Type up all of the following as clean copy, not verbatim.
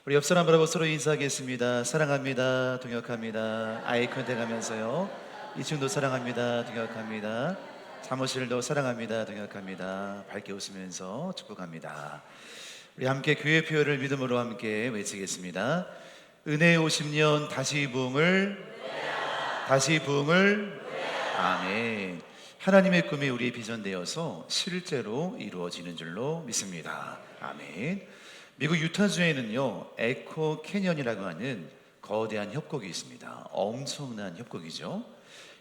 우리 옆 사람 바라보 서로 인사하겠습니다. 사랑합니다. 동역합니다. 아이 컨택 하면서요. 2층도 사랑합니다. 동역합니다. 사무실도 사랑합니다. 동역합니다. 밝게 웃으면서 축복합니다. 우리 함께 교회 표현을 믿음으로 함께 외치겠습니다. 은혜의 50년 다시 부흥을 아멘. 하나님의 꿈이 우리의 비전 되어서 실제로 이루어지는 줄로 믿습니다. 아멘. 미국 유타주에는요 에코 캐년이라고 하는 거대한 협곡이 있습니다. 엄청난 협곡이죠.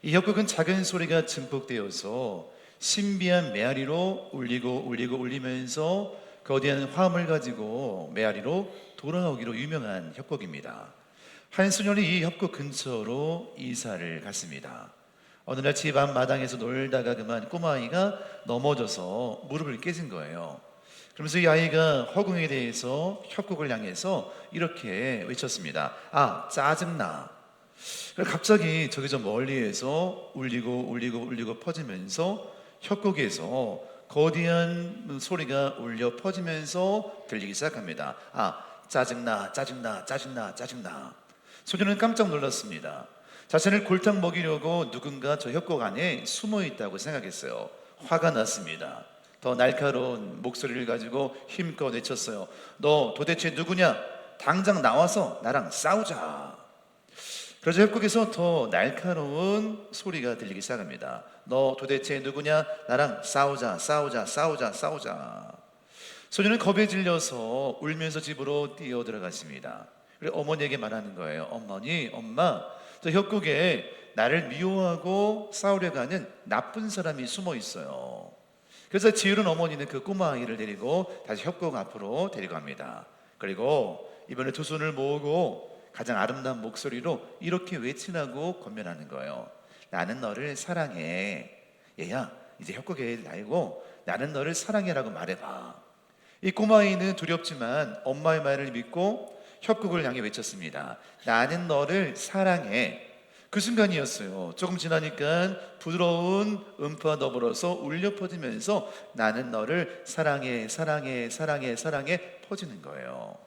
이 협곡은 작은 소리가 증폭되어서 신비한 메아리로 울리면서 거대한 화음을 가지고 메아리로 돌아오기로 유명한 협곡입니다. 한 소년이 이 협곡 근처로 이사를 갔습니다. 어느 날 집 앞 마당에서 놀다가 그만 꼬마아이가 넘어져서 무릎을 깨진 거예요. 그러면서 이 아이가 허공에 대해서 협곡을 향해서 이렇게 외쳤습니다. 아, 짜증나. 갑자기 저기 저 멀리에서 울리고 퍼지면서 협곡에서 거대한 소리가 울려 퍼지면서 들리기 시작합니다. 아, 짜증나. 소녀는 깜짝 놀랐습니다. 자신을 골탕 먹이려고 누군가 저 협곡 안에 숨어 있다고 생각했어요. 화가 났습니다. 더 날카로운 목소리를 가지고 힘껏 외쳤어요. 너 도대체 누구냐? 당장 나와서 나랑 싸우자. 그러자 협곡에서 더 날카로운 소리가 들리기 시작합니다. 너 도대체 누구냐? 나랑 싸우자. 소녀는 겁에 질려서 울면서 집으로 뛰어 들어갔습니다. 그리고 어머니에게 말하는 거예요. 엄마, 저 협곡에 나를 미워하고 싸우려고 하는 나쁜 사람이 숨어 있어요. 그래서 지혜로운 어머니는 그 꼬마 아이를 데리고 다시 협곡 앞으로 데려갑니다. 그리고 이번에 두 손을 모으고 가장 아름다운 목소리로 이렇게 외치라고 권면하는 거예요. 나는 너를 사랑해. 얘야, 이제 협곡에 날고 나는 너를 사랑해라고 말해봐. 이 꼬마 아이는 두렵지만 엄마의 말을 믿고 협곡을 향해 외쳤습니다. 나는 너를 사랑해. 그 순간이었어요. 조금 지나니까 부드러운 음파와 더불어서 울려 퍼지면서 나는 너를 사랑해 퍼지는 거예요.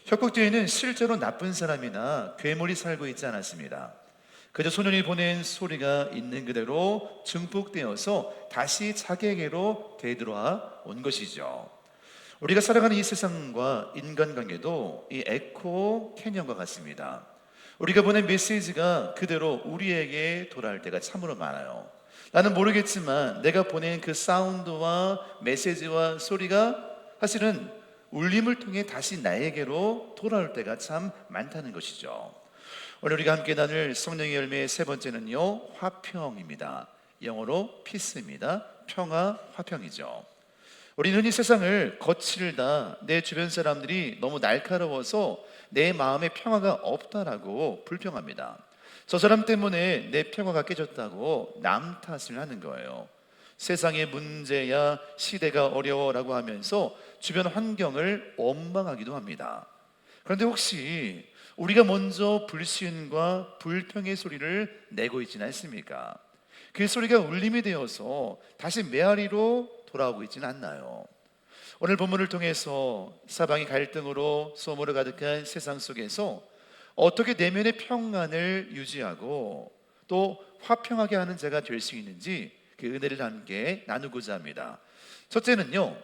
협곡 뒤에는 실제로 나쁜 사람이나 괴물이 살고 있지 않았습니다. 그저 소년이 보낸 소리가 있는 그대로 증폭되어서 다시 자기에게로 되돌아 온 것이죠. 우리가 살아가는 이 세상과 인간관계도 이 에코 캐년과 같습니다. 우리가 보낸 메시지가 그대로 우리에게 돌아올 때가 참으로 많아요. 나는 모르겠지만 내가 보낸 그 사운드와 메시지와 소리가 사실은 울림을 통해 다시 나에게로 돌아올 때가 참 많다는 것이죠. 오늘 우리가 함께 나눌 성령의 열매의 세 번째는요, 화평입니다. 영어로 peace입니다. 평화, 화평이죠. 우리는 흔히 세상을 거칠다, 내 주변 사람들이 너무 날카로워서 내 마음에 평화가 없다라고 불평합니다. 저 사람 때문에 내 평화가 깨졌다고 남 탓을 하는 거예요. 세상의 문제야 시대가 어려워라고 하면서 주변 환경을 원망하기도 합니다. 그런데 혹시 우리가 먼저 불신과 불평의 소리를 내고 있지는 않습니까? 그 소리가 울림이 되어서 다시 메아리로 돌아오고 있지는 않나요? 오늘 본문을 통해서 사방이 갈등으로 소모로 가득한 세상 속에서 어떻게 내면의 평안을 유지하고 또 화평하게 하는 자가 될 수 있는지 그 은혜를 함께 나누고자 합니다. 첫째는요,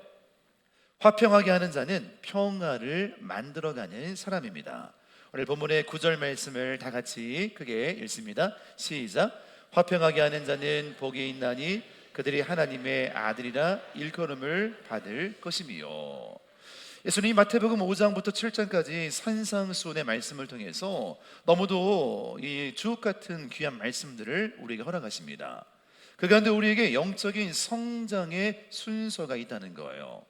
화평하게 하는 자는 평화를 만들어가는 사람입니다. 오늘 본문의 9절 말씀을 다 같이 크게 읽습니다. 시작. 화평하게 하는 자는 복이 있나니 그들이 하나님의 아들이라 일컬음을 받을 것이미요. 예수님이 마태복음 5장부터 7장까지 산상수훈의 말씀을 통해서 너무도 이 주옥 같은 귀한 말씀들을 우리에게 허락하십니다. 그 가운데 우리에게 영적인 성장의 순서가 있다는 거예요.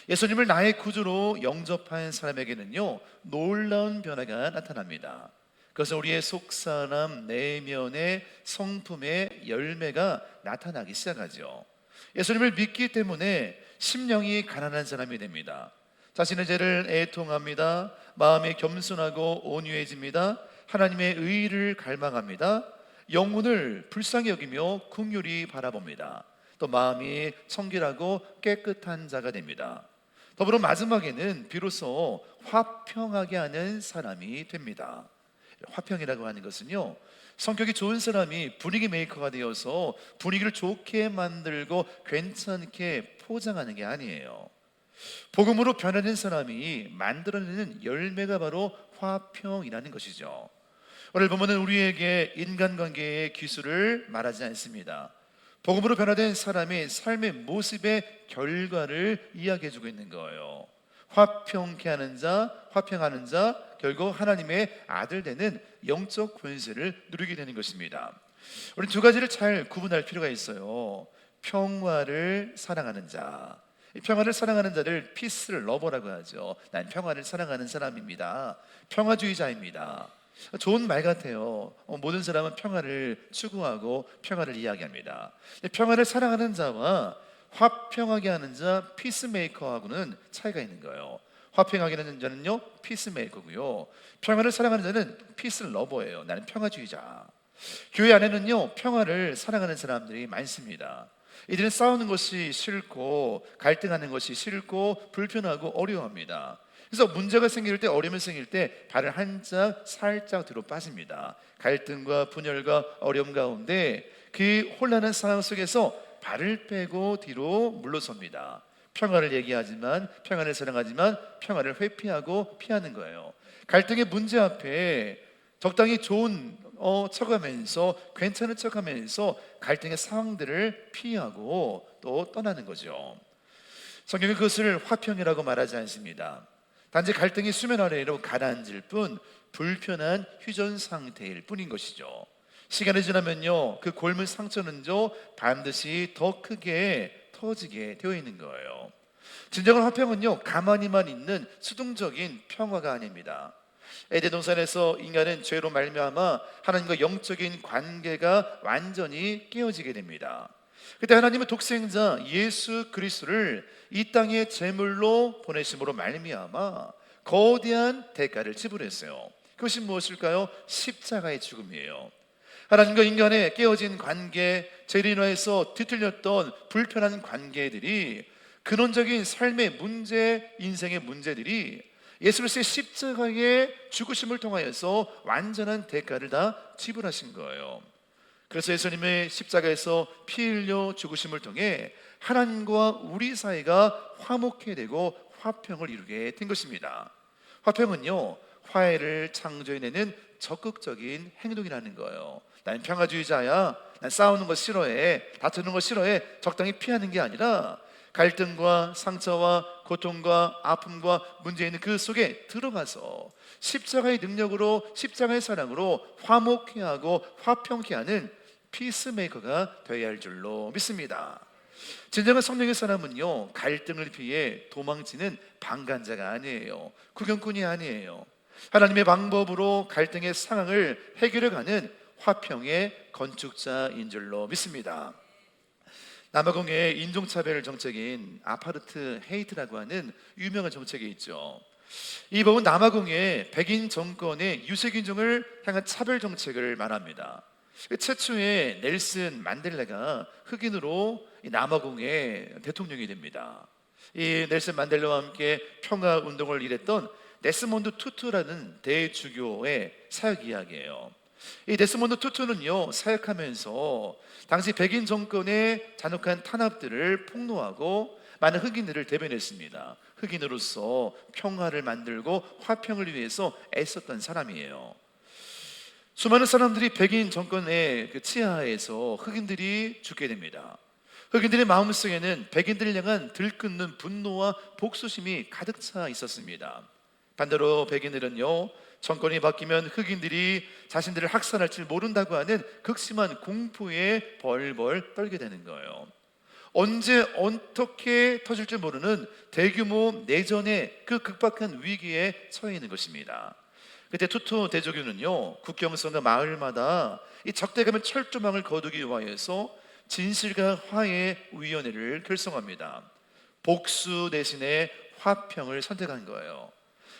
예수님을 나의 구주로 영접한 사람에게는요, 놀라운 변화가 나타납니다. 그래서 우리의 속사람 내면의 성품의 열매가 나타나기 시작하죠. 예수님을 믿기 때문에 심령이 가난한 사람이 됩니다. 자신의 죄를 애통합니다. 마음이 겸손하고 온유해집니다. 하나님의 의를 갈망합니다. 영혼을 불쌍히 여기며 긍휼히 바라봅니다. 또 마음이 청결하고 깨끗한 자가 됩니다. 더불어 마지막에는 비로소 화평하게 하는 사람이 됩니다. 화평이라고 하는 것은요, 성격이 좋은 사람이 분위기 메이커가 되어서 분위기를 좋게 만들고 괜찮게 포장하는 게 아니에요. 복음으로 변화된 사람이 만들어내는 열매가 바로 화평이라는 것이죠. 오늘 보면은 우리에게 인간관계의 기술을 말하지 않습니다. 복음으로 변화된 사람의 삶의 모습의 결과를 이야기해주고 있는 거예요. 화평케 하는 자, 화평하는 자, 결국 하나님의 아들 되는 영적 권세를 누리게 되는 것입니다. 우리 두 가지를 잘 구분할 필요가 있어요. 평화를 사랑하는 자, 평화를 사랑하는 자를 피스를 러버라고 하죠. 난 평화를 사랑하는 사람입니다. 평화주의자입니다. 좋은 말 같아요. 모든 사람은 평화를 추구하고 평화를 이야기합니다. 평화를 사랑하는 자와 화평하게 하는 자, 피스메이커하고는 차이가 있는 거예요. 화평하게 하는 자는요, 피스메이커고요. 평화를 사랑하는 자는 피스 러버예요. 나는 평화주의자. 교회 안에는요, 평화를 사랑하는 사람들이 많습니다. 이들은 싸우는 것이 싫고 갈등하는 것이 싫고 불편하고 어려워합니다. 그래서 문제가 생길 때, 어려움이 생길 때 발을 한짝 살짝 뒤로 빠집니다. 갈등과 분열과 어려움 가운데 그 혼란한 상황 속에서 발을 빼고 뒤로 물러섭니다. 평화를 얘기하지만, 평화를 사랑하지만 평화를 회피하고 피하는 거예요. 갈등의 문제 앞에 적당히 좋은 척하면서, 괜찮은 척하면서 갈등의 상황들을 피하고 또 떠나는 거죠. 성경은 그것을 화평이라고 말하지 않습니다. 단지 갈등이 수면 아래로 가라앉을 뿐 불편한 휴전 상태일 뿐인 것이죠. 시간이 지나면요, 그 골문 상처는요 반드시 더 크게 터지게 되어 있는 거예요. 진정한 화평은요, 가만히만 있는 수동적인 평화가 아닙니다. 에덴 동산에서 인간은 죄로 말미암아 하나님과 영적인 관계가 완전히 깨어지게 됩니다. 그때 하나님은 독생자 예수 그리스도를 이 땅에 제물로 보내심으로 말미암아 거대한 대가를 지불했어요. 그것이 무엇일까요? 십자가의 죽음이에요. 하나님과 인간의 깨어진 관계, 죄로 인해서 뒤틀렸던 불편한 관계들이, 근원적인 삶의 문제, 인생의 문제들이 예수 그리스도의 십자가의 죽으심을 통하여서 완전한 대가를 다 지불하신 거예요. 그래서 예수님의 십자가에서 피 흘려 죽으심을 통해 하나님과 우리 사이가 화목해 되고 화평을 이루게 된 것입니다. 화평은요, 화해를 창조해내는 적극적인 행동이라는 거예요. 난 평화주의자야, 난 싸우는 거 싫어해, 다투는 거 싫어해, 적당히 피하는 게 아니라 갈등과 상처와 고통과 아픔과 문제 있는 그 속에 들어가서 십자가의 능력으로, 십자가의 사랑으로 화목케 하고 화평케 하는 피스메이커가 되어야 할 줄로 믿습니다. 진정한 성령의 사람은요, 갈등을 피해 도망치는 방관자가 아니에요. 구경꾼이 아니에요. 하나님의 방법으로 갈등의 상황을 해결해가는 화평의 건축자인 줄로 믿습니다. 남아공의 인종차별 정책인 아파르트 헤이트라고 하는 유명한 정책이 있죠. 이 법은 남아공의 백인 정권의 유색인종을 향한 차별 정책을 말합니다. 최초의 넬슨 만델라가 흑인으로 남아공의 대통령이 됩니다. 이 넬슨 만델라와 함께 평화 운동을 일했던 데스몬드 투투라는 대주교의 사역 이야기예요. 이 데스몬드 투투는요, 사역하면서 당시 백인 정권의 잔혹한 탄압들을 폭로하고 많은 흑인들을 대변했습니다. 흑인으로서 평화를 만들고 화평을 위해서 애썼던 사람이에요. 수많은 사람들이 백인 정권의 그 치하에서 흑인들이 죽게 됩니다. 흑인들의 마음속에는 백인들을 향한 들끓는 분노와 복수심이 가득 차 있었습니다. 반대로 백인들은요, 정권이 바뀌면 흑인들이 자신들을 학살할 줄 모른다고 하는 극심한 공포에 벌벌 떨게 되는 거예요. 언제 어떻게 터질지 모르는 대규모 내전의 그 극박한 위기에 처해 있는 것입니다. 그때 투투 대조교는요, 국경선거 마을마다 이 적대감의 철조망을 거두기 위하여서 진실과 화해 위원회를 결성합니다. 복수 대신에 화평을 선택한 거예요.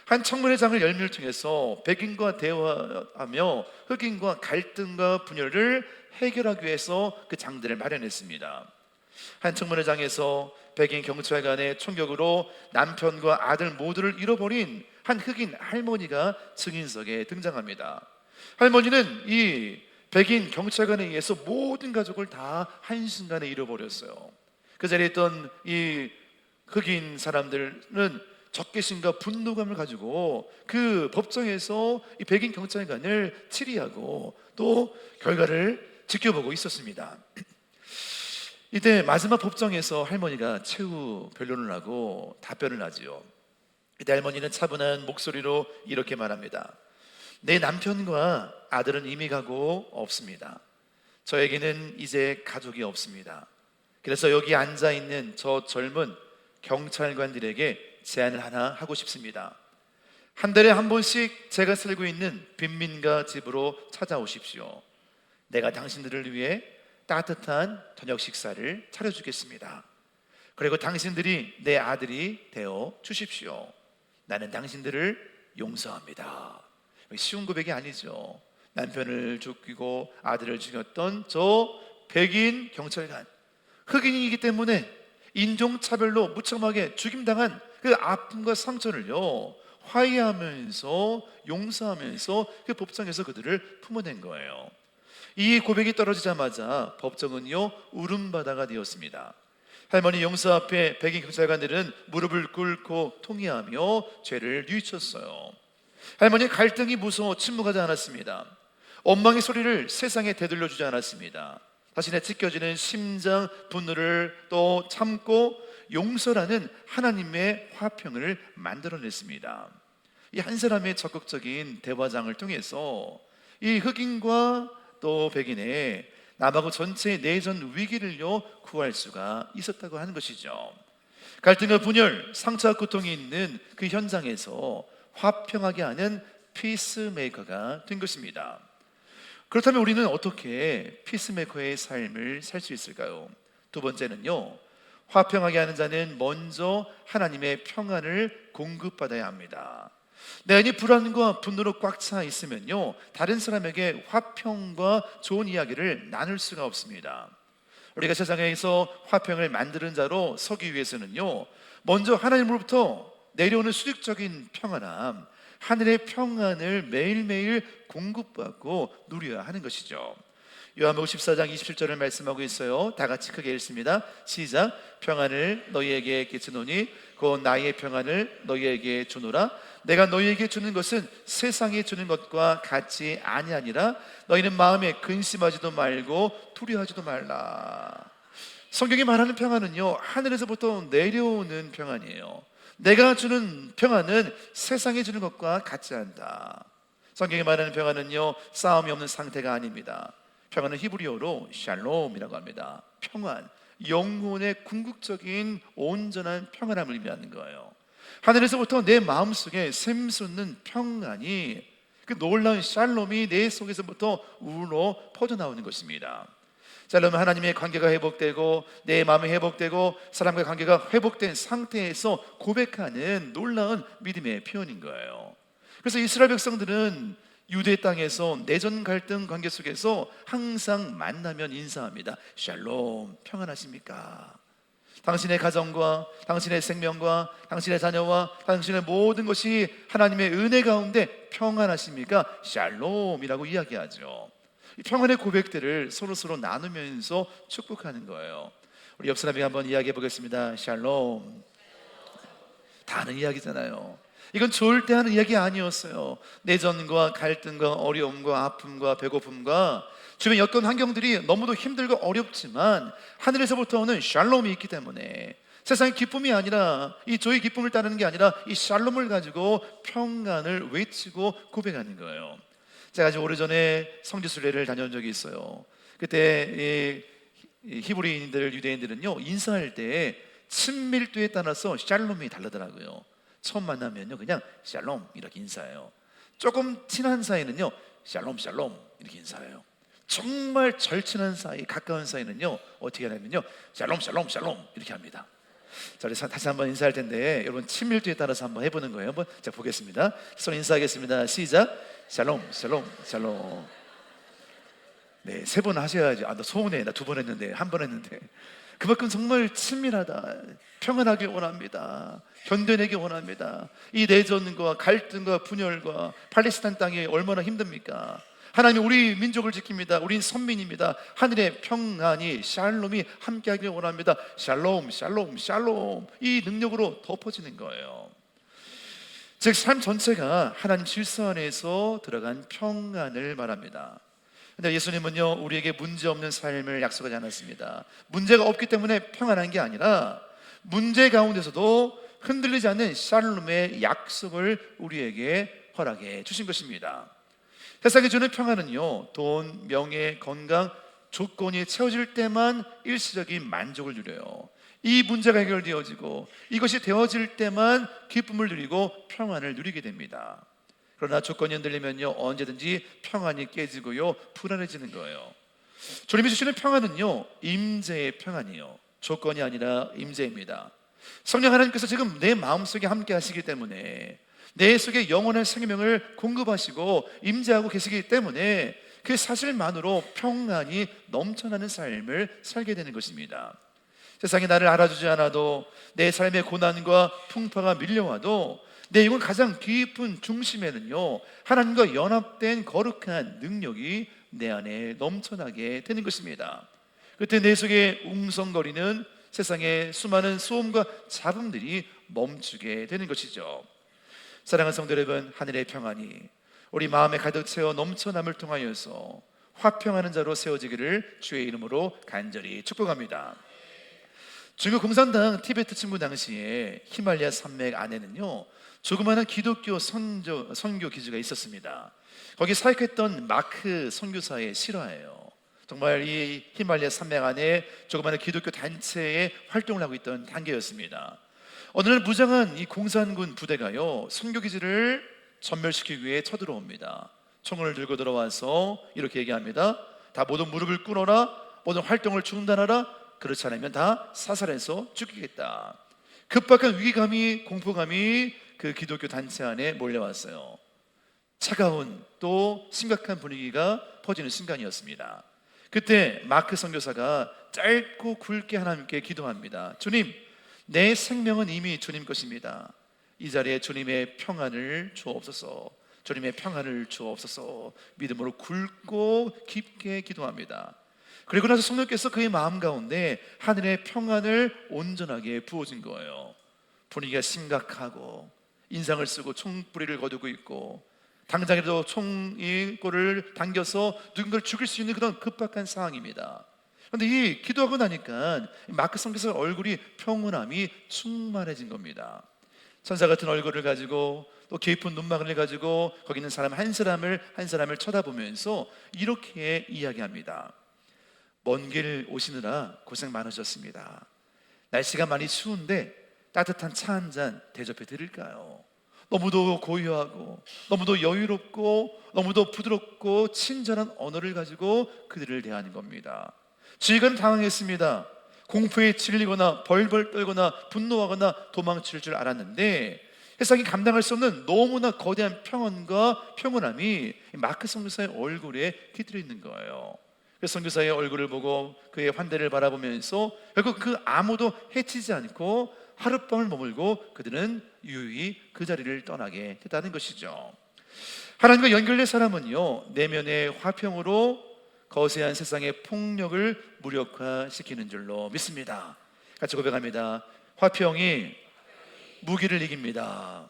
한 청문회 장을 열매를 통해서 백인과 대화하며 흑인과 갈등과 분열을 해결하기 위해서 그 장들을 마련했습니다. 한 청문회 장에서 백인 경찰관의 총격으로 남편과 아들 모두를 잃어버린 한 흑인 할머니가 증인석에 등장합니다. 할머니는 이 백인 경찰관에 의해서 모든 가족을 다 한순간에 잃어버렸어요. 그 자리에 있던 이 흑인 사람들은 적개심과 분노감을 가지고 그 법정에서 이 백인 경찰관을 질의하고 또 결과를 지켜보고 있었습니다. 이때 마지막 법정에서 할머니가 최후 변론을 하고 답변을 하지요. 이때 할머니는 차분한 목소리로 이렇게 말합니다. 내 남편과 아들은 이미 가고 없습니다. 저에게는 이제 가족이 없습니다. 그래서 여기 앉아있는 저 젊은 경찰관들에게 제안을 하나 하고 싶습니다. 한 달에 한 번씩 제가 살고 있는 빈민가 집으로 찾아오십시오. 내가 당신들을 위해 따뜻한 저녁 식사를 차려주겠습니다. 그리고 당신들이 내 아들이 되어 주십시오. 나는 당신들을 용서합니다. 쉬운 고백이 아니죠. 남편을 죽이고 아들을 죽였던 저 백인 경찰관, 흑인이기 때문에 인종차별로 무참하게 죽임당한 그 아픔과 상처를요 화해하면서 용서하면서 그 법정에서 그들을 품어낸 거예요. 이 고백이 떨어지자마자 법정은요 울음바다가 되었습니다. 할머니 용서 앞에 백인 경찰관들은 무릎을 꿇고 통회하며 죄를 뉘우쳤어요. 할머니 갈등이 무서워 침묵하지 않았습니다. 원망의 소리를 세상에 되돌려주지 않았습니다. 자신의 찢겨지는 심장 분노를 또 참고 용서라는 하나님의 화평을 만들어냈습니다. 이 한 사람의 적극적인 대화장을 통해서 이 흑인과 또 백인의 남하고 전체의 내전 위기를요 구할 수가 있었다고 하는 것이죠. 갈등과 분열, 상처와 고통이 있는 그 현장에서 화평하게 하는 피스메이커가 된 것입니다. 그렇다면 우리는 어떻게 피스메이커의 삶을 살 수 있을까요? 두 번째는요, 화평하게 하는 자는 먼저 하나님의 평안을 공급받아야 합니다. 내 안이 불안과 분노로 꽉 차 있으면요 다른 사람에게 화평과 좋은 이야기를 나눌 수가 없습니다. 우리가 세상에서 화평을 만드는 자로 서기 위해서는요 먼저 하나님으로부터 내려오는 수직적인 평안함, 하늘의 평안을 매일매일 공급받고 누려야 하는 것이죠. 요한복음 14장 27절을 말씀하고 있어요. 다 같이 크게 읽습니다. 시작. 평안을 너희에게 끼치노니 곧 나의 평안을 너희에게 주노라. 내가 너희에게 주는 것은 세상에 주는 것과 같이 아니하니라. 너희는 마음에 근심하지도 말고 두려워하지도 말라. 성경이 말하는 평안은요 하늘에서부터 내려오는 평안이에요. 내가 주는 평안은 세상에 주는 것과 같지 않다. 성경이 말하는 평안은요 싸움이 없는 상태가 아닙니다. 평안은 히브리어로 샬롬이라고 합니다. 평안, 영혼의 궁극적인 온전한 평안함을 의미하는 거예요. 하늘에서부터 내 마음속에 샘솟는 평안이 그 놀라운 샬롬이 내 속에서부터 우러 퍼져나오는 것입니다. 샬롬은 하나님의 관계가 회복되고 내 마음이 회복되고 사람과의 관계가 회복된 상태에서 고백하는 놀라운 믿음의 표현인 거예요. 그래서 이스라엘 백성들은 유대 땅에서 내전 갈등 관계 속에서 항상 만나면 인사합니다. 샬롬, 평안하십니까? 당신의 가정과 당신의 생명과 당신의 자녀와 당신의 모든 것이 하나님의 은혜 가운데 평안하십니까? 샬롬이라고 이야기하죠. 이 평안의 고백들을 서로 나누면서 축복하는 거예요. 우리 옆 사람에게 한번 이야기해 보겠습니다. 샬롬. 다 아는 이야기잖아요. 이건 좋을 때 하는 이야기 아니었어요. 내전과 갈등과 어려움과 아픔과 배고픔과 주변 여건 환경들이 너무도 힘들고 어렵지만 하늘에서부터 오는 샬롬이 있기 때문에 세상의 기쁨이 아니라 이 저희 기쁨을 따르는 게 아니라 이 샬롬을 가지고 평안을 외치고 고백하는 거예요. 제가 아주 오래전에 성지순례를 다녀온 적이 있어요. 그때 히브리인들, 유대인들은요 인사할 때 친밀도에 따라서 샬롬이 다르더라고요. 처음 만나면요 그냥 샬롬 이렇게 인사해요. 조금 친한 사이는요 샬롬 샬롬 이렇게 인사해요. 정말 절친한 사이, 가까운 사이는요 어떻게 하냐면요 샬롬 샬롬 샬롬 이렇게 합니다. 자, 우리 다시 한번 인사할 텐데 여러분 친밀도에 따라서 한번 해보는 거예요. 한번 자 보겠습니다. 서로 인사하겠습니다. 시작. 샬롬 샬롬 샬롬. 네, 3번 하셔야지. 아, 나 서운해. 나 2번 했는데, 1번 했는데. 그만큼 정말 친밀하다, 평안하길 원합니다. 견뎌내기 원합니다. 이 내전과 갈등과 분열과 팔레스타인 땅이 얼마나 힘듭니까? 하나님이 우리 민족을 지킵니다. 우린 선민입니다. 하늘의 평안이, 샬롬이 함께하길 원합니다. 샬롬, 샬롬, 샬롬. 이 능력으로 덮어지는 거예요. 즉 삶 전체가 하나님 질서 안에서 들어간 평안을 말합니다. 근데 예수님은요, 우리에게 문제 없는 삶을 약속하지 않았습니다. 문제가 없기 때문에 평안한 게 아니라 문제 가운데서도 흔들리지 않는 샬롬의 약속을 우리에게 허락해 주신 것입니다. 세상이 주는 평안은요, 돈, 명예, 건강, 조건이 채워질 때만 일시적인 만족을 누려요. 이 문제가 해결되어지고 이것이 되어질 때만 기쁨을 누리고 평안을 누리게 됩니다. 그러나 조건이 흔들리면요, 언제든지 평안이 깨지고요, 불안해지는 거예요. 주님이 주시는 평안은요, 임재의 평안이요, 조건이 아니라 임재입니다. 성령 하나님께서 지금 내 마음속에 함께 하시기 때문에, 내 속에 영원한 생명을 공급하시고 임재하고 계시기 때문에 그 사실만으로 평안이 넘쳐나는 삶을 살게 되는 것입니다. 세상이 나를 알아주지 않아도, 내 삶의 고난과 풍파가 밀려와도 내 영혼 가장 깊은 중심에는요, 하나님과 연합된 거룩한 능력이 내 안에 넘쳐나게 되는 것입니다. 그때 내 속에 웅성거리는 세상의 수많은 소음과 잡음들이 멈추게 되는 것이죠. 사랑하는 성도 여러분, 하늘의 평안이 우리 마음에 가득 채워 넘쳐남을 통하여서 화평하는 자로 세워지기를 주의 이름으로 간절히 축복합니다. 중국 공산당 티베트 침공 당시에 히말라야 산맥 안에는요, 조그마한 기독교 선교 기지가 있었습니다. 거기 사역했던 마크 선교사의 실화예요. 정말 이 히말라야 산맥 안에 조그마한 기독교 단체의 활동을 하고 있던 단계였습니다. 어느 날 무장한 이 공산군 부대가요, 선교기지를 전멸시키기 위해 쳐들어옵니다. 총을 들고 들어와서 이렇게 얘기합니다. 다 모두 무릎을 꿇어라, 모든 활동을 중단하라, 그렇지 않으면 다 사살해서 죽이겠다. 급박한 위기감이, 공포감이 그 기독교 단체 안에 몰려왔어요. 차가운 또 심각한 분위기가 퍼지는 순간이었습니다. 그때 마크 선교사가 짧고 굵게 하나님께 기도합니다. 주님, 내 생명은 이미 주님 것입니다. 이 자리에 주님의 평안을 주옵소서. 주님의 평안을 주옵소서. 믿음으로 굵고 깊게 기도합니다. 그리고 나서 성령께서 그의 마음 가운데 하늘의 평안을 온전하게 부어준 거예요. 분위기가 심각하고 인상을 쓰고 총부리를 거두고 있고, 당장이라도 총이 꼬를 당겨서 누군가를 죽일 수 있는 그런 급박한 상황입니다. 그런데 이 기도하고 나니까 마크 선교사 얼굴이 평온함이 충만해진 겁니다. 천사 같은 얼굴을 가지고 또 깊은 눈망울을 가지고 거기 있는 사람 한 사람을 쳐다보면서 이렇게 이야기합니다. 먼 길 오시느라 고생 많으셨습니다. 날씨가 많이 추운데 따뜻한 차 한 잔 대접해 드릴까요? 너무도 고요하고 너무도 여유롭고 너무도 부드럽고 친절한 언어를 가지고 그들을 대하는 겁니다. 지휘관은 당황했습니다. 공포에 질리거나 벌벌 떨거나 분노하거나 도망칠 줄 알았는데 세상이 감당할 수 없는 너무나 거대한 평안과 평온함이 마크 선교사의 얼굴에 깃들어 있는 거예요. 그래서 선교사의 얼굴을 보고 그의 환대를 바라보면서 결국 그 아무도 해치지 않고 하룻밤을 머물고 그들은 유유히 그 자리를 떠나게 됐다는 것이죠. 하나님과 연결된 사람은요, 내면의 화평으로 거세한 세상의 폭력을 무력화시키는 줄로 믿습니다. 같이 고백합니다. 화평이 무기를 이깁니다.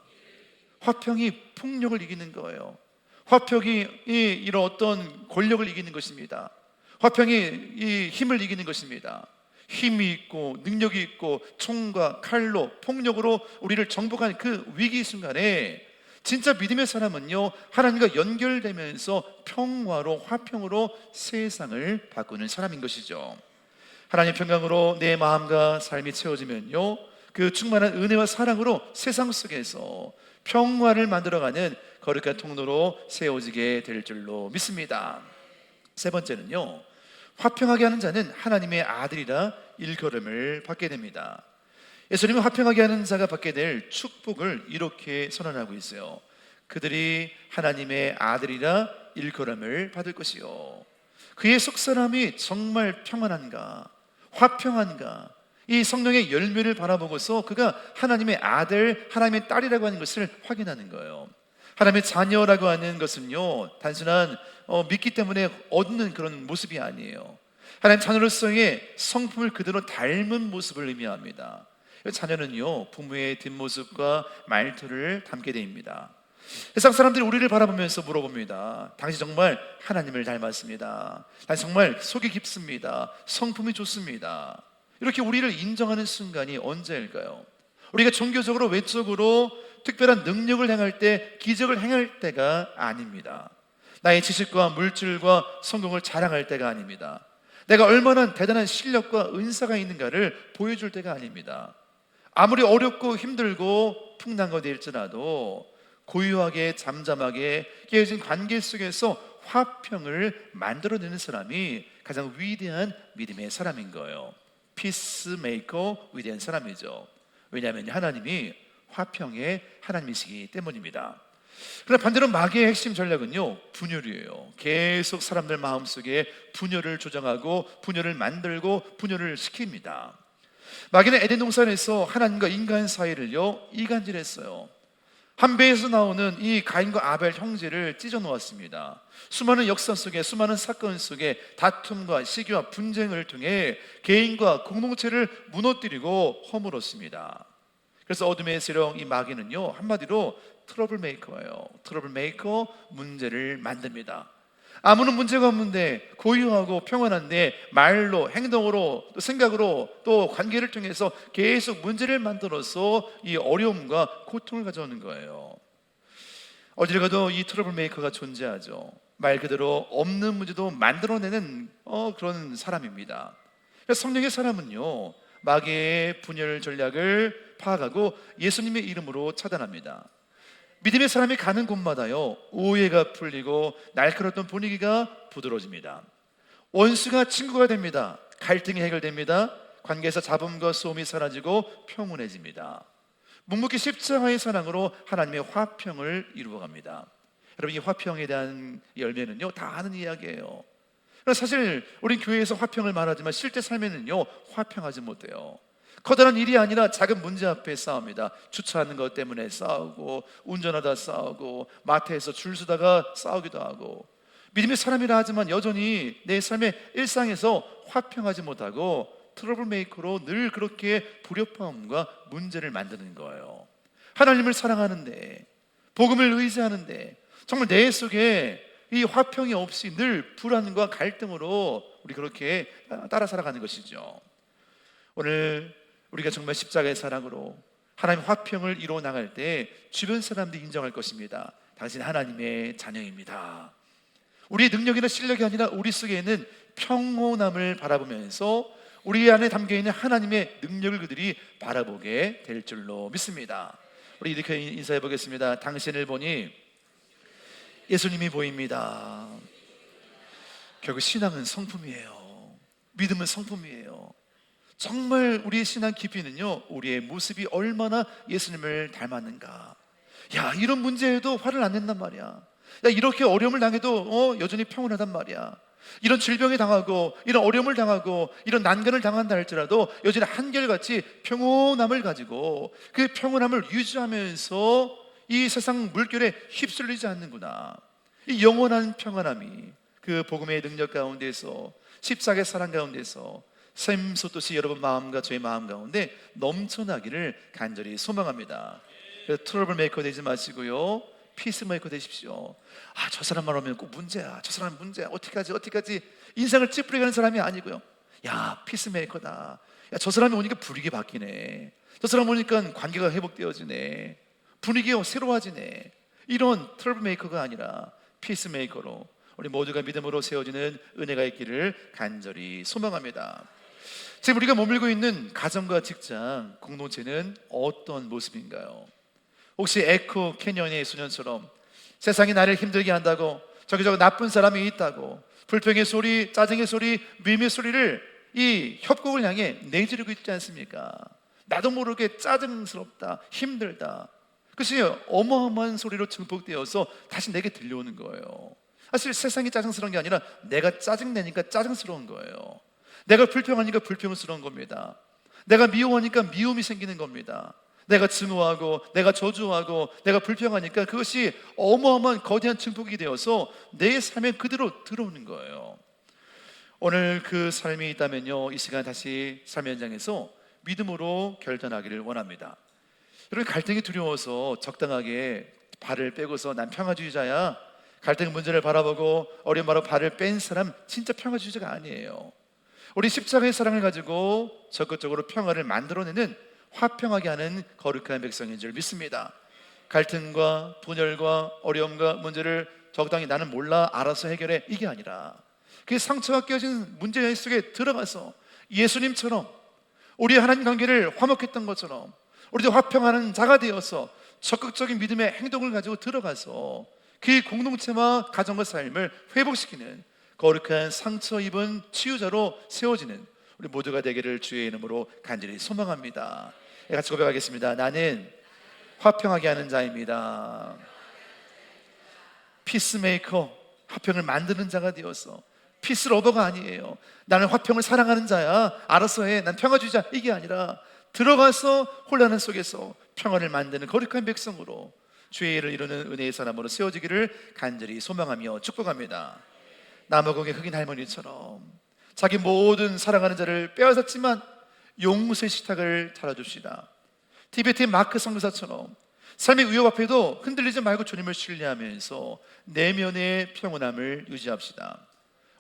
화평이 폭력을 이기는 거예요. 화평이 이런 어떤 권력을 이기는 것입니다. 화평이 이 힘을 이기는 것입니다. 힘이 있고 능력이 있고 총과 칼로 폭력으로 우리를 정복하는 그 위기 순간에 진짜 믿음의 사람은요, 하나님과 연결되면서 평화로 화평으로 세상을 바꾸는 사람인 것이죠. 하나님의 평강으로 내 마음과 삶이 채워지면요, 그 충만한 은혜와 사랑으로 세상 속에서 평화를 만들어가는 거룩한 통로로 세워지게 될 줄로 믿습니다. 세 번째는요, 화평하게 하는 자는 하나님의 아들이라 일컬음을 받게 됩니다. 예수님은 화평하게 하는 자가 받게 될 축복을 이렇게 선언하고 있어요. 그들이 하나님의 아들이라 일컬음을 받을 것이요, 그의 속사람이 정말 평안한가, 화평한가? 이 성령의 열매를 바라보고서 그가 하나님의 아들, 하나님의 딸이라고 하는 것을 확인하는 거예요. 하나님의 자녀라고 하는 것은요, 단순한 믿기 때문에 얻는 그런 모습이 아니에요. 하나님 자녀로서의 성품을 그대로 닮은 모습을 의미합니다. 자녀는요, 부모의 뒷모습과 말투를 담게 됩니다. 세상 사람들이 우리를 바라보면서 물어봅니다. 당신 정말 하나님을 닮았습니다. 당신 정말 속이 깊습니다. 성품이 좋습니다. 이렇게 우리를 인정하는 순간이 언제일까요? 우리가 종교적으로 외적으로 특별한 능력을 행할 때, 기적을 행할 때가 아닙니다. 나의 지식과 물질과 성공을 자랑할 때가 아닙니다. 내가 얼마나 대단한 실력과 은사가 있는가를 보여줄 때가 아닙니다. 아무리 어렵고 힘들고 풍랑거리 일지라도 고요하게 잠잠하게 깨어진 관계 속에서 화평을 만들어내는 사람이 가장 위대한 믿음의 사람인 거예요. 피스메이커, 위대한 사람이죠. 왜냐하면 하나님이 화평의 하나님이시기 때문입니다. 그러나 반대로 마귀의 핵심 전략은요, 분열이에요. 계속 사람들 마음속에 분열을 조장하고 분열을 만들고 분열을 시킵니다. 마귀는 에덴 동산에서 하나님과 인간 사이를요, 이간질했어요. 한 배에서 나오는 이 가인과 아벨 형제를 찢어 놓았습니다. 수많은 역사 속에, 수많은 사건 속에 다툼과 시기와 분쟁을 통해 개인과 공동체를 무너뜨리고 허물었습니다. 그래서 어둠의 세력 이 마귀는요, 한마디로 트러블 메이커예요. 트러블 메이커, 문제를 만듭니다. 아무런 문제가 없는데, 고요하고 평안한데 말로, 행동으로, 또 생각으로, 또 관계를 통해서 계속 문제를 만들어서 이 어려움과 고통을 가져오는 거예요. 어디를 가도 이 트러블 메이커가 존재하죠. 말 그대로 없는 문제도 만들어내는 그런 사람입니다. 그래서 성령의 사람은요, 마귀의 분열 전략을 파악하고 예수님의 이름으로 차단합니다. 믿음의 사람이 가는 곳마다요, 오해가 풀리고 날카로웠던 분위기가 부드러워집니다. 원수가 친구가 됩니다. 갈등이 해결됩니다. 관계에서 잡음과 소음이 사라지고 평온해집니다. 묵묵히 십자가의 사랑으로 하나님의 화평을 이루어갑니다. 여러분, 이 화평에 대한 열매는요, 다 아는 이야기예요. 그러나 사실 우린 교회에서 화평을 말하지만 실제 삶에는요, 화평하지 못해요. 커다란 일이 아니라 작은 문제 앞에 싸웁니다. 주차하는 것 때문에 싸우고, 운전하다 싸우고, 마트에서 줄 서다가 싸우기도 하고, 믿음의 사람이라 하지만 여전히 내 삶의 일상에서 화평하지 못하고 트러블 메이커로 늘 그렇게 불협화음과 문제를 만드는 거예요. 하나님을 사랑하는데, 복음을 의지하는데 정말 내 속에 이 화평이 없이 늘 불안과 갈등으로 우리 그렇게 따라 살아가는 것이죠. 오늘 우리가 정말 십자가의 사랑으로 하나님 화평을 이루어 나갈 때 주변 사람들이 인정할 것입니다. 당신 하나님의 자녀입니다. 우리의 능력이나 실력이 아니라 우리 속에 있는 평온함을 바라보면서 우리 안에 담겨있는 하나님의 능력을 그들이 바라보게 될 줄로 믿습니다. 우리 이렇게 인사해 보겠습니다. 당신을 보니 예수님이 보입니다. 결국 신앙은 성품이에요. 믿음은 성품이에요. 정말 우리의 신앙 깊이는요, 우리의 모습이 얼마나 예수님을 닮았는가. 야, 이런 문제에도 화를 안 낸단 말이야. 야, 이렇게 어려움을 당해도 여전히 평온하단 말이야. 이런 질병에 당하고, 이런 어려움을 당하고, 이런 난간을 당한다 할지라도 여전히 한결같이 평온함을 가지고 그 평온함을 유지하면서 이 세상 물결에 휩쓸리지 않는구나. 이 영원한 평안함이 그 복음의 능력 가운데서, 십자가의 사랑 가운데서 샘솟듯이 여러분 마음과 저의 마음 가운데 넘쳐나기를 간절히 소망합니다. 그래서 트러블 메이커 되지 마시고요, 피스메이커 되십시오. 아, 저 사람만 오면 꼭 문제야. 저 사람 문제야. 어떡하지? 인생을 찌푸려가는 사람이 아니고요. 야, 피스메이커다. 야, 저 사람이 오니까 분위기 바뀌네. 저 사람 오니까 관계가 회복되어지네. 분위기가 새로워지네. 이런 트러블 메이커가 아니라 피스메이커로 우리 모두가 믿음으로 세워지는 은혜가 있기를 간절히 소망합니다. 지금 우리가 머물고 있는 가정과 직장, 공동체는 어떤 모습인가요? 혹시 에코 캐년의 소년처럼 세상이 나를 힘들게 한다고, 저기저기 나쁜 사람이 있다고, 불평의 소리, 짜증의 소리, 미움의 소리를 이 협곡을 향해 내지르고 있지 않습니까? 나도 모르게 짜증스럽다, 힘들다, 그것이 어마어마한 소리로 증폭되어서 다시 내게 들려오는 거예요. 사실 세상이 짜증스러운 게 아니라 내가 짜증내니까 짜증스러운 거예요. 내가 불평하니까 불평스러운 겁니다. 내가 미워하니까 미움이 생기는 겁니다. 내가 증오하고 내가 저주하고 내가 불평하니까 그것이 어마어마한 거대한 증폭이 되어서 내 삶에 그대로 들어오는 거예요. 오늘 그 삶이 있다면요, 이 시간 다시 삶의 현장에서 믿음으로 결단하기를 원합니다. 여러분, 갈등이 두려워서 적당하게 발을 빼고서 난 평화주의자야, 갈등 문제를 바라보고 어려운 바로 발을 뺀 사람 진짜 평화주의자가 아니에요. 우리 십자가의 사랑을 가지고 적극적으로 평화를 만들어내는, 화평하게 하는 거룩한 백성인 줄 믿습니다. 갈등과 분열과 어려움과 문제를 적당히 나는 몰라 알아서 해결해, 이게 아니라 그 상처가 끼어진 문제 속에 들어가서 예수님처럼 우리 하나님 관계를 화목했던 것처럼 우리도 화평하는 자가 되어서 적극적인 믿음의 행동을 가지고 들어가서 그 공동체와 가정과 삶을 회복시키는 거룩한 상처 입은 치유자로 세워지는 우리 모두가 되기를 주의 이름으로 간절히 소망합니다. 같이 고백하겠습니다. 나는 화평하게 하는 자입니다. 피스메이커, 화평을 만드는 자가 되어서, 피스러버가 아니에요. 나는 화평을 사랑하는 자야, 알아서 해, 난 평화주의자, 이게 아니라 들어가서 혼란 속에서 평화를 만드는 거룩한 백성으로 주의 일을 이루는 은혜의 사람으로 세워지기를 간절히 소망하며 축복합니다. 남아공의 흑인 할머니처럼 자기 모든 사랑하는 자를 빼앗았지만 용서의 식탁을 차려줍시다. 티베트의 마크 선교사처럼 삶의 위협 앞에도 흔들리지 말고 주님을 신뢰하면서 내면의 평온함을 유지합시다.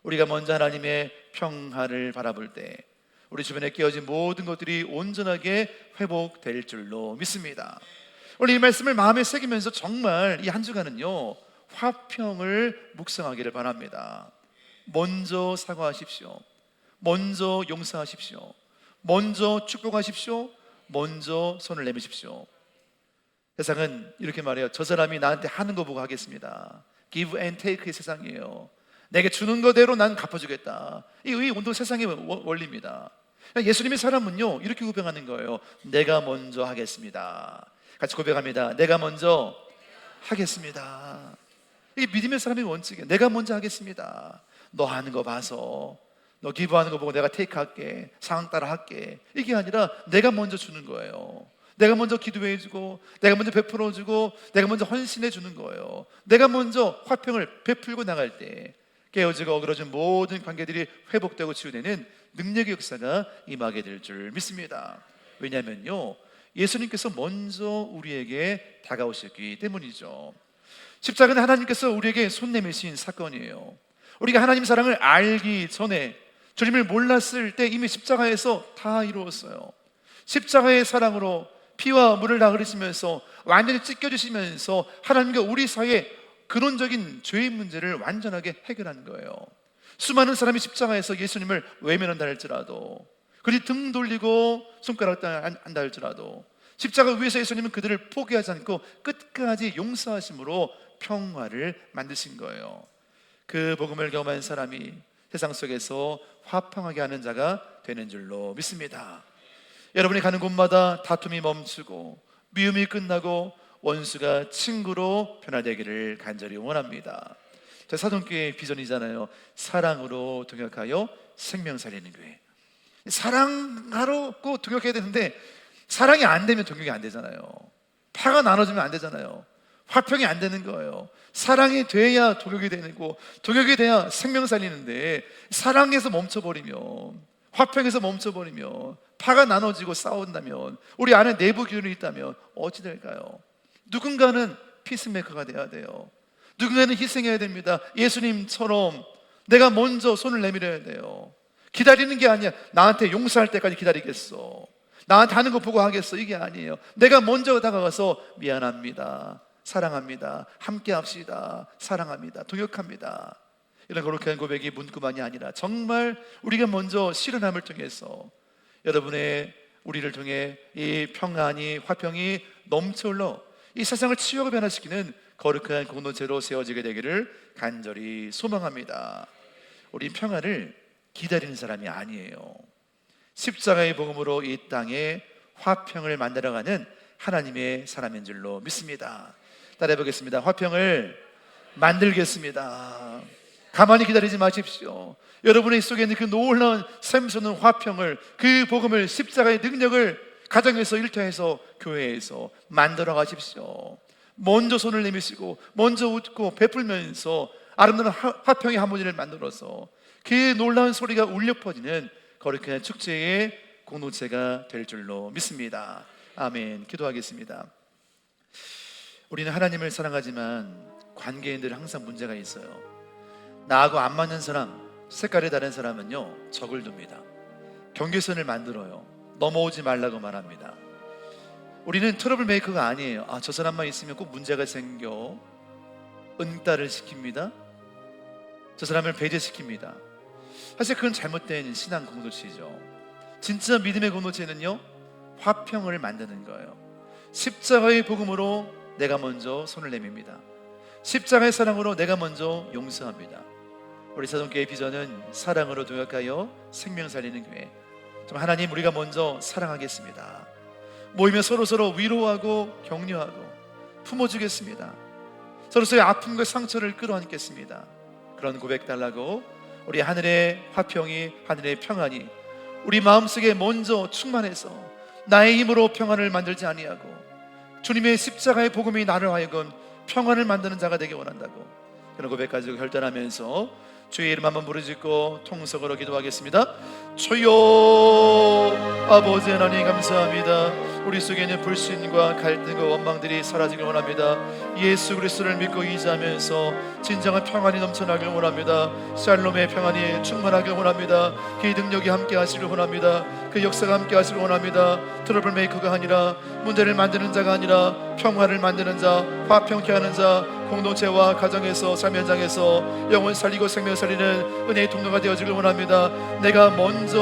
우리가 먼저 하나님의 평화를 바라볼 때 우리 주변에 끼어진 모든 것들이 온전하게 회복될 줄로 믿습니다. 오늘 이 말씀을 마음에 새기면서 정말 이 한 주간은요, 화평을 묵상하기를 바랍니다. 먼저 사과하십시오. 먼저 용서하십시오. 먼저 축복하십시오. 먼저 손을 내미십시오. 세상은 이렇게 말해요. 저 사람이 나한테 하는 거 보고 하겠습니다. Give and take의 세상이에요. 내게 주는 거대로 난 갚아주겠다. 이 온통 세상의 원리입니다. 예수님의 사람은요, 이렇게 고백하는 거예요. 내가 먼저 하겠습니다. 같이 고백합니다. 내가 먼저 하겠습니다. 이게 믿음의 사람의 원칙이에요. 내가 먼저 하겠습니다. 너 하는 거 봐서, 너 기부하는 거 보고 내가 테이크할게, 상황 따라 할게, 이게 아니라 내가 먼저 주는 거예요. 내가 먼저 기도해주고, 내가 먼저 베풀어주고, 내가 먼저 헌신해주는 거예요. 내가 먼저 화평을 베풀고 나갈 때 깨어지고 어그러진 모든 관계들이 회복되고 치유되는 능력의 역사가 임하게 될 줄 믿습니다. 왜냐하면요, 예수님께서 먼저 우리에게 다가오셨기 때문이죠. 십자가는 하나님께서 우리에게 손 내미신 사건이에요. 우리가 하나님 사랑을 알기 전에, 주님을 몰랐을 때 이미 십자가에서 다 이루었어요. 십자가의 사랑으로 피와 물을 다 흘리시면서 완전히 찢겨주시면서 하나님과 우리 사이의 근원적인 죄의 문제를 완전하게 해결한 거예요. 수많은 사람이 십자가에서 예수님을 외면한다 할지라도, 그리 등 돌리고 손가락 한다 할지라도 십자가 위에서 예수님은 그들을 포기하지 않고 끝까지 용서하심으로 평화를 만드신 거예요. 그 복음을 경험한 사람이 세상 속에서 화평하게 하는 자가 되는 줄로 믿습니다. 여러분이 가는 곳마다 다툼이 멈추고 미움이 끝나고 원수가 친구로 변화되기를 간절히 원합니다. 저 사돈교회의 비전이잖아요. 사랑으로 동역하여 생명 살리는 교회. 사랑하러 꼭 동역해야 되는데 사랑이 안 되면 동역이 안 되잖아요. 파가 나눠지면 안 되잖아요. 화평이 안 되는 거예요. 사랑이 돼야 동역이 되고 동역이 돼야 생명 살리는데, 사랑에서 멈춰버리면, 화평에서 멈춰버리면, 파가 나눠지고 싸운다면, 우리 안에 내부 기운이 있다면 어찌 될까요? 누군가는 피스메이커가 돼야 돼요. 누군가는 희생해야 됩니다. 예수님처럼 내가 먼저 손을 내밀어야 돼요. 기다리는 게 아니야. 나한테 용서할 때까지 기다리겠어, 나한테 하는 거 보고 하겠어, 이게 아니에요. 내가 먼저 다가가서 미안합니다, 사랑합니다, 함께 합시다, 사랑합니다, 동역합니다, 이런 거룩한 고백이 문구만이 아니라 정말 우리가 먼저 실현함을 통해서 여러분의 우리를 통해 이 평안이, 화평이 넘쳐 흘러 이 세상을 치유하고 변화시키는 거룩한 공동체로 세워지게 되기를 간절히 소망합니다. 우리 평안을 기다리는 사람이 아니에요. 십자가의 복음으로 이 땅에 화평을 만들어가는 하나님의 사람인 줄로 믿습니다. 따라해 보겠습니다. 화평을 만들겠습니다. 가만히 기다리지 마십시오. 여러분의 속에 있는 그 놀라운 샘솟는 화평을, 그 복음을, 십자가의 능력을 가정에서, 일터에서, 교회에서 만들어 가십시오. 먼저 손을 내미시고 먼저 웃고 베풀면서 아름다운 화평의 하모니를 만들어서 그 놀라운 소리가 울려 퍼지는 거룩한 축제의 공동체가 될 줄로 믿습니다. 아멘. 기도하겠습니다. 우리는 하나님을 사랑하지만 관계에 늘 항상 문제가 있어요. 나하고 안 맞는 사람, 색깔이 다른 사람은요, 적을 둡니다. 경계선을 만들어요. 넘어오지 말라고 말합니다. 우리는 트러블 메이커가 아니에요. 저 사람만 있으면 꼭 문제가 생겨 응따를 시킵니다. 저 사람을 배제시킵니다. 사실 그건 잘못된 신앙 공동체죠. 진짜 믿음의 공동체는요, 화평을 만드는 거예요. 십자가의 복음으로 내가 먼저 손을 내밉니다. 십자가의 사랑으로 내가 먼저 용서합니다. 우리 사동교회 비전은 사랑으로 동역하여 생명 살리는 교회. 좀 하나님, 우리가 먼저 사랑하겠습니다. 모이며 서로서로 위로하고 격려하고 품어주겠습니다. 서로서로의 아픔과 상처를 끌어안겠습니다. 그런 고백 달라고 우리 하늘의 화평이, 하늘의 평안이 우리 마음속에 먼저 충만해서 나의 힘으로 평안을 만들지 아니하고 주님의 십자가의 복음이 나를 하여금 평안을 만드는 자가 되기 원한다고, 그런 고백 가지고 결단하면서 주의 이름 한번 부르짖고 통성으로 기도하겠습니다. 주여, 아버지 하나님 감사합니다. 우리 속에 있는 불신과 갈등과 원망들이 사라지길 원합니다. 예수 그리스도를 믿고 의지하면서 진정한 평안이 넘쳐나길 원합니다. 샬롬의 평안이 충만하길 원합니다. 그 능력이 함께 하시길 원합니다. 그 역사가 함께 하시길 원합니다. 트러블 메이커가 아니라, 문제를 만드는 자가 아니라 평화를 만드는 자, 화평케 하는 자, 공동체와 가정에서, 삶 현장에서 영혼 살리고 생명 살리는 은혜의 통로가 되어지길 원합니다. 내가 먼저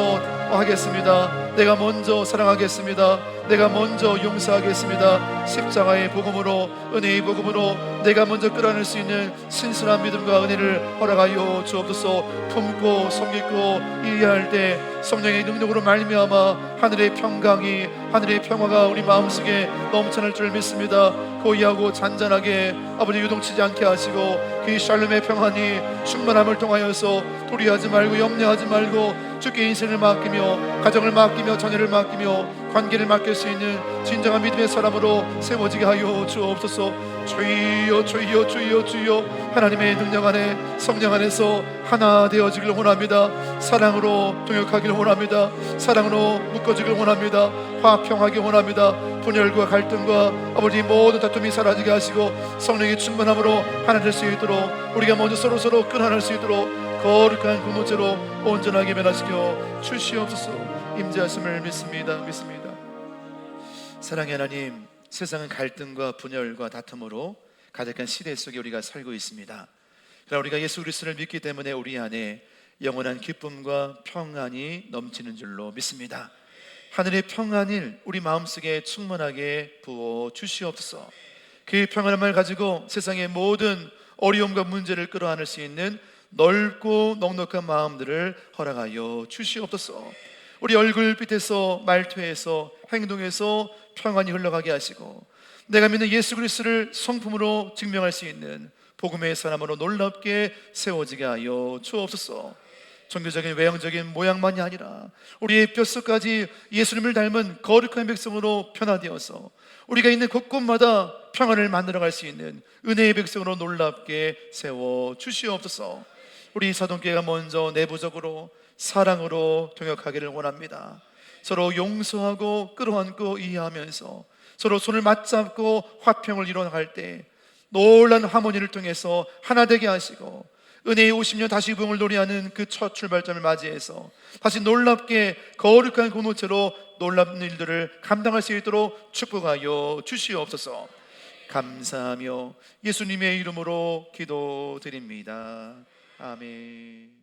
하겠습니다. 내가 먼저 사랑하겠습니다. 내가 먼저 용서하겠습니다. 십자가의 복음으로, 은혜의 복음으로 내가 먼저 끌어낼 수 있는 신선한 믿음과 은혜를 허락하여 주옵소서. 품고 섬기고 이해할 때 성령의 능력으로 말미암아 하늘의 평강이, 하늘의 평화가 우리 마음속에 넘쳐날 줄 믿습니다. 고이하고 잔잔하게 아버지 유동치지 않게 하시고 그 샬롬의 평안이 충만함을 통하여서 도리하지 말고 염려하지 말고 주께 인생을 맡기며 가정을 맡기며 자녀를 맡기며 관계를 맡길 수 있는 진정한 믿음의 사람으로 세워지게 하여 주옵소서. 주여, 주여, 주여, 주여. 하나님의 능력 안에, 성령 안에서 하나 되어지길 원합니다. 사랑으로 동역하길 원합니다. 사랑으로 묶어지길 원합니다. 화평하길 원합니다. 분열과 갈등과 아버지 모든 다툼이 사라지게 하시고 성령의 충만함으로 하나 될 수 있도록, 우리가 먼저 서로서로 끈하날 수 있도록 거룩한 공동체로 온전하게 변화시켜 주시옵소서. 임재하심을 믿습니다. 사랑의 하나님, 세상은 갈등과 분열과 다툼으로 가득한 시대 속에 우리가 살고 있습니다. 그러나 우리가 예수 그리스도를 믿기 때문에 우리 안에 영원한 기쁨과 평안이 넘치는 줄로 믿습니다. 하늘의 평안을 우리 마음속에 충만하게 부어 주시옵소서. 그 평안함을 가지고 세상의 모든 어려움과 문제를 끌어안을 수 있는 넓고 넉넉한 마음들을 허락하여 주시옵소서. 우리 얼굴빛에서, 말투에서, 행동에서 평안이 흘러가게 하시고 내가 믿는 예수 그리스도를 성품으로 증명할 수 있는 복음의 사람으로 놀랍게 세워지게 하여 주옵소서. 종교적인 외형적인 모양만이 아니라 우리의 뼛속까지 예수님을 닮은 거룩한 백성으로 변화되어서 우리가 있는 곳곳마다 평안을 만들어갈 수 있는 은혜의 백성으로 놀랍게 세워 주시옵소서. 우리 사동교회가 먼저 내부적으로 사랑으로 동역하기를 원합니다. 서로 용서하고 끌어안고 이해하면서 서로 손을 맞잡고 화평을 이뤄나갈 때 놀라운 하모니를 통해서 하나 되게 하시고 은혜의 50년 다시 부흥을 노래하는 그 첫 출발점을 맞이해서 다시 놀랍게 거룩한 공동체로 놀라운 일들을 감당할 수 있도록 축복하여 주시옵소서. 감사하며 예수님의 이름으로 기도드립니다. 아멘.